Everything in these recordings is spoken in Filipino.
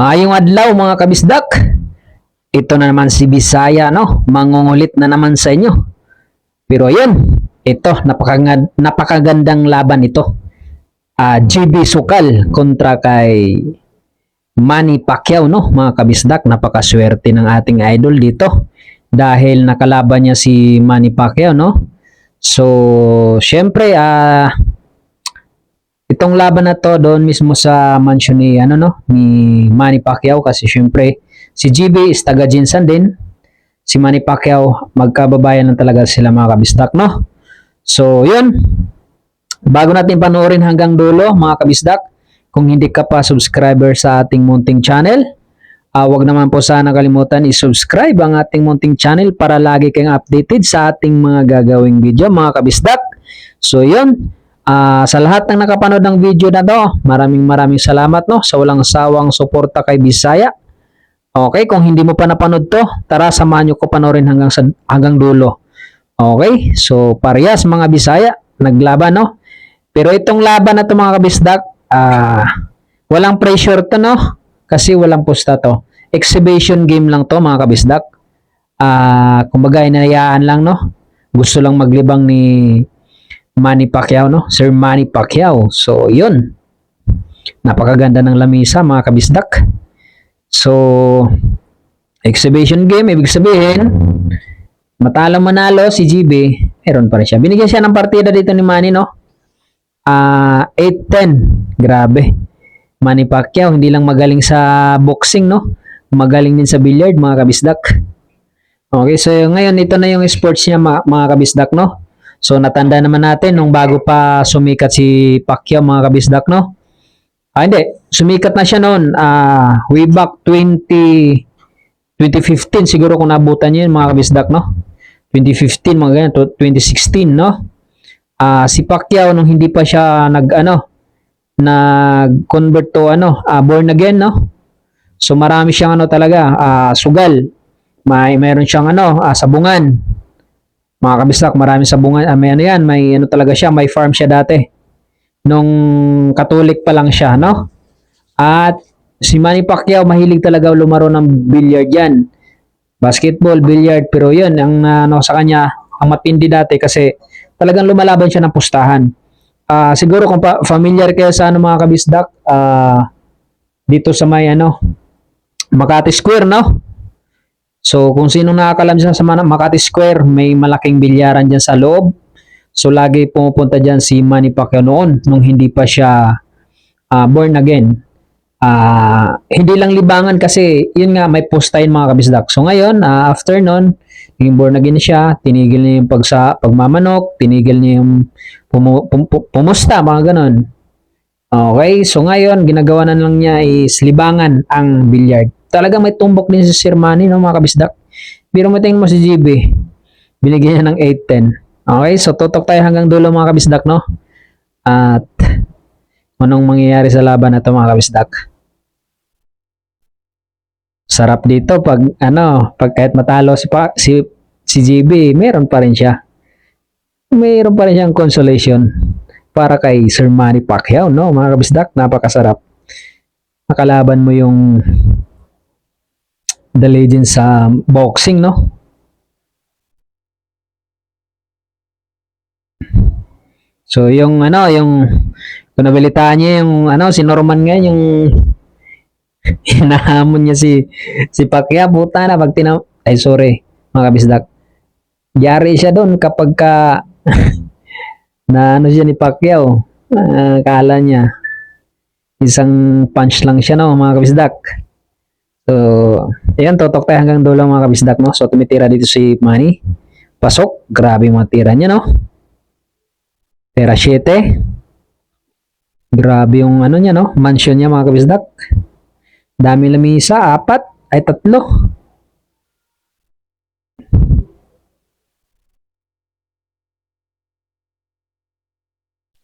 Maayong adlaw mga kabisdak. Ito na naman si Bisaya, no? Mangungulit na naman sa inyo. Pero ayun, ito, napakagandang laban ito. GB Sukal kontra kay Manny Pacquiao, no? Mga kabisdak, napakaswerte ng ating idol dito. Dahil nakalaban niya si Manny Pacquiao, no? So, syempre, itong laban na to doon mismo sa mansion ni ni Manny Pacquiao kasi syempre si GB is taga Jinsan din. Si Manny Pacquiao magkababayan lang talaga sila mga kabisdak, no? So, 'yun. Bago natin panoorin hanggang dulo mga kabisdak, kung hindi ka pa subscriber sa ating munting channel, wag naman po sana kalimutan i-subscribe ang ating munting channel para lagi kayong updated sa ating mga gagawing video mga kabisdak. So, 'yun. Sa lahat ng nakapanood ng video na to, maraming salamat, no, sa walang sawang suporta kay Bisaya. Okay, kung hindi mo pa napanood to, tara samahan nyo ko panoorin hanggang dulo. Okay, so parehas mga Bisaya, naglaban, no? Pero itong laban na to mga kabisdak, walang pressure to, no? Kasi walang pusta to. Exhibition game lang to mga kabisdak. Kumbaga inayaan lang, no? Gusto lang maglibang ni Manny Pacquiao, no? Sir Manny Pacquiao. So, yun. Napakaganda ng lamisa, mga kabisdak. So, exhibition game, ibig sabihin, matalo manalo si GB, meron pa rin siya. Binigyan siya ng partida dito ni Manny, no? 8-10. Grabe. Manny Pacquiao, hindi lang magaling sa boxing, no? Magaling din sa billiard, mga kabisdak. Okay, so ngayon, ito na yung sports niya, mga kabisdak, no? So natanda naman natin nung bago pa sumikat si Pacquiao mga kabisdak, no? Hindi, sumikat na siya noon way back 2015 siguro kung nabutan niyo yun mga kabisdak, no? 2015 mga ganyan, 2016, no? Si Pacquiao nung hindi pa siya nag-convert to born again, no? So marami siyang talaga sugal. Mayroon siyang sabungan. Mga kabisdak, marami sa bunga, may yan, may talaga siya, may farm siya dati. Nung Katolik pa lang siya, no? At si Manny Pacquiao, mahilig talaga lumaro ng billiard yan. Basketball, billiard, pero yun, ang sa kanya, ang matindi dati kasi talagang lumalaban siya ng pustahan. Siguro kung familiar kayo sa mga kabisdak, dito sa may Makati Square, no? So, kung sino nakakalam dyan sa Makati Square, may malaking bilyaran dyan sa loob. So, lagi pumupunta dyan si Manny Pacquiao noon, nung hindi pa siya born again. Hindi lang libangan kasi, yun nga, may postayin mga kabisdak. So, ngayon, after nun, naging born again siya, tinigil niya yung pagmamanok, tinigil niya yung pumusta, mga ganon. Okay, so ngayon, ginagawa na lang niya is libangan ang billiard. Talagang may tumbok din si Sir Manny, no, mga kabisdak. Pero matingin mo si GB, binigyan niya ng 8-10. Okay, so tutok tayo hanggang dulo mga kabisdak, no? At anong mangyayari sa laban na to mga kabisdak? Sarap dito pag kahit matalo si GB, meron pa rin siya. Meron pa rin siyang consolation para kay Sir Manny Pacquiao, no? Mga kabisdak, napakasarap. Nakalaban mo yung the legend sa boxing, no? So yung kung nabalitaan niyo yung si Norman ngayon yung hinahamon niya si Pacquiao, buta na pag ay sorry mga kabisdak. Yari siya doon kapag na siya ni Pacquiao. Kala niya isang punch lang siya, no, mga kabisdak. So, ayan, totok tayo hanggang dulo mga kabisdak, no? So, tumitira dito si Manny. Pasok. Grabe yung mga tira niya, no? Tira 7. Grabe yung niya, no? Mansion niya mga kabisdak. Dami lamisa. 4. Ay 3.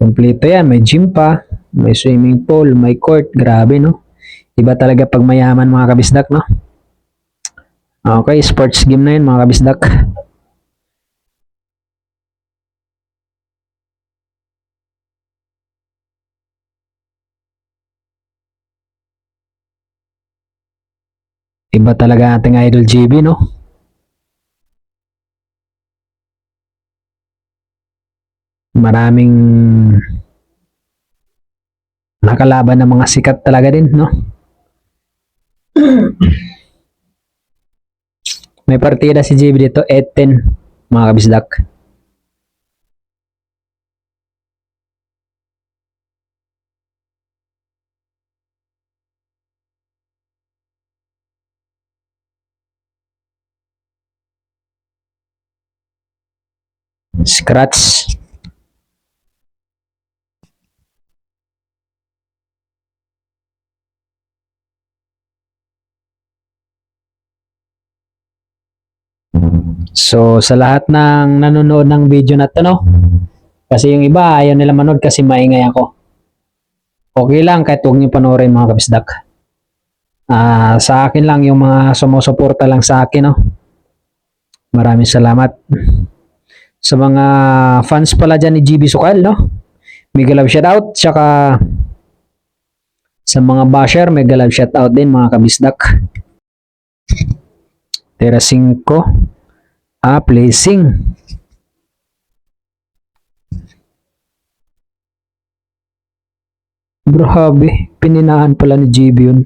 Kompleto yan. May gym pa. May swimming pool. May court. Grabe, no? Iba talaga pag mayaman mga kabisdak, no? Okay, sports game na yun mga kabisdak. Iba talaga ating idol GB, no? Maraming nakalaban ng mga sikat talaga din, no? May partida si GB dito, 8-10, mga kabisdak. Scratch. So, sa lahat ng nanonood ng video na to, no? Kasi yung iba, ayaw nila manood kasi maingay ako. Okay lang, kahit huwag niyo panoorin mga kabisdak. Sa akin lang, yung mga sumusuporta lang sa akin, no? Maraming salamat. Sa mga fans pala dyan ni GB Sukal, no? Mega love shoutout. Tsaka sa mga basher, mega love shoutout din mga kabisdak. Tera 5. Placing. Grabe, pininahan pala ni GB yun.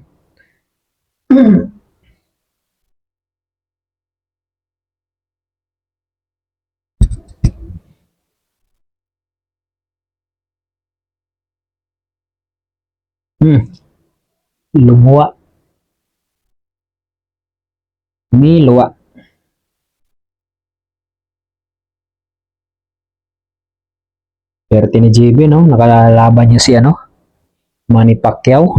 Lumuwa. Niluwa. Perte ni GB, no? Nakalaban niya si ano? Manny Pacquiao.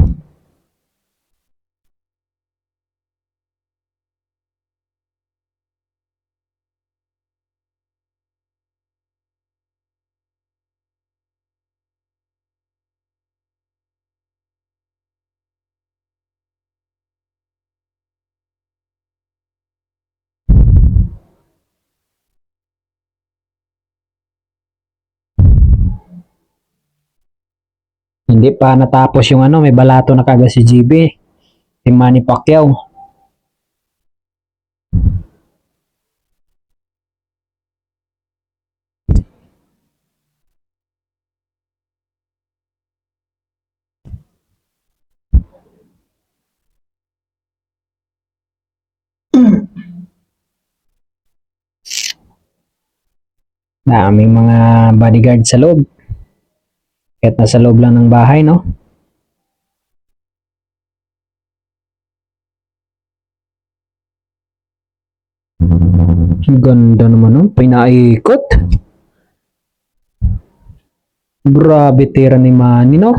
Hindi pa natapos yung ano, may balato na kagad si GB. Si Manny Pacquiao. Daming mga bodyguard sa loob. Kahit nasa loob lang ng bahay, no? Ang ganda naman, no? Pinaikot. Grabe tira ni Manny, no?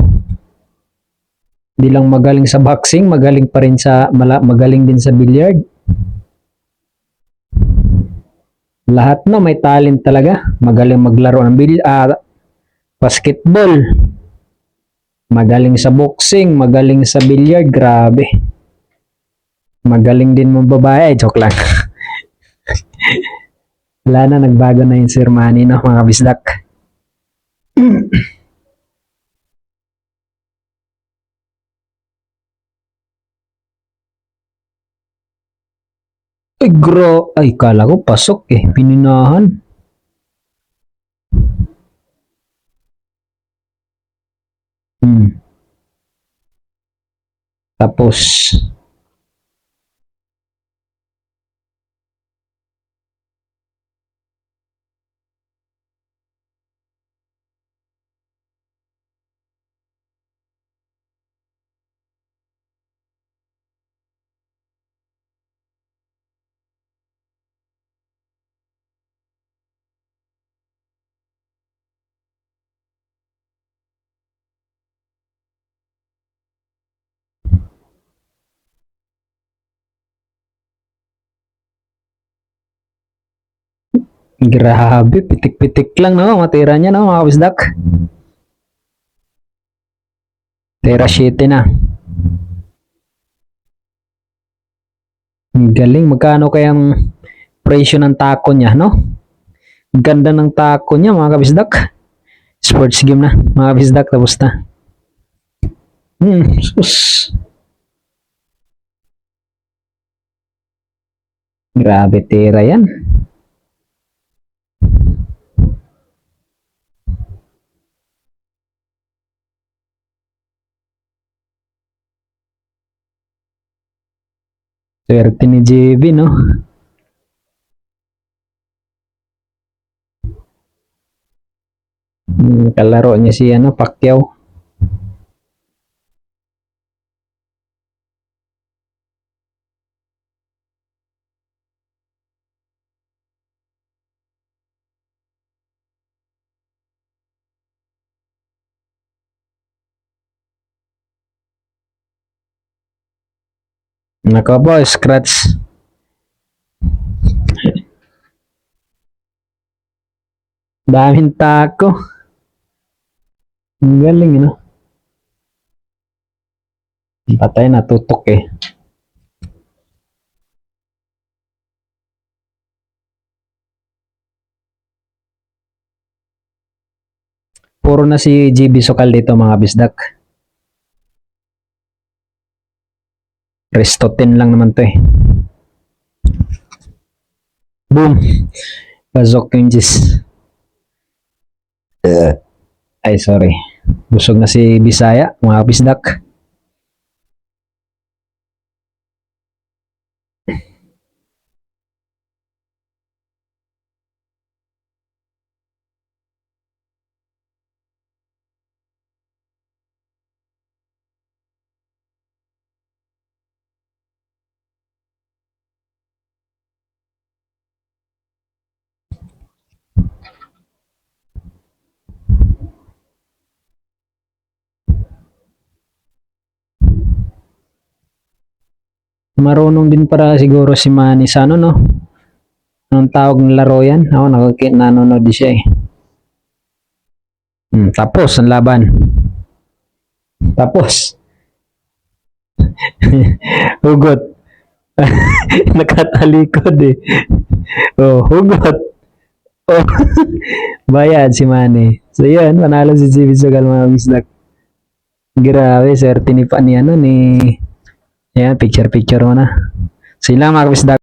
Hindi lang magaling sa boxing, magaling pa rin sa, magaling din sa billiard. Lahat na may talent talaga. Magaling maglaro ng basketball. Magaling sa boxing, magaling sa billiard, grabe. Magaling din mong babae, joke lang. Wala na, nagbago na yung Sir Manny, no, mga kabisdak. Ay, kala ko pasok eh, pininahan. Tapos, grabe, pitik-pitik lang, no, matira niya, no, mga kabisdak. Tera 7 na. Ang galing, magkano kayang presyo ng taco niya, no? Ganda ng taco niya, mga kabisdak. Sports game na, mga kabisdak, tapos na. Sus. Grabe tira yan. Swerte ni JB, no? Kalaro niya si ano, Pacquiao. Nako po, scratch. Daming tako. Ang galing, no? Patay, natutok eh. Puro na si GB Sokal dito mga bisdak. Resto 10 lang naman to eh. Boom! Pasok yung Gis. Ay, sorry. Busog na si Bisaya, mga bisdak. Marunong din para siguro si Manny sa ano, no? Anong tawag ng laro yan? Ako, nanonood din siya eh. Tapos, ang laban. Tapos. Hugot. Nakatalikod eh. Oh, hugot. Oh. Bayad si Manny. So, yun. Panalo si JB Sokal mga bisdak. Grabe, swerte ni pa ni ano ni. Yan, picture mo na. So, yun lang mga kabisdak.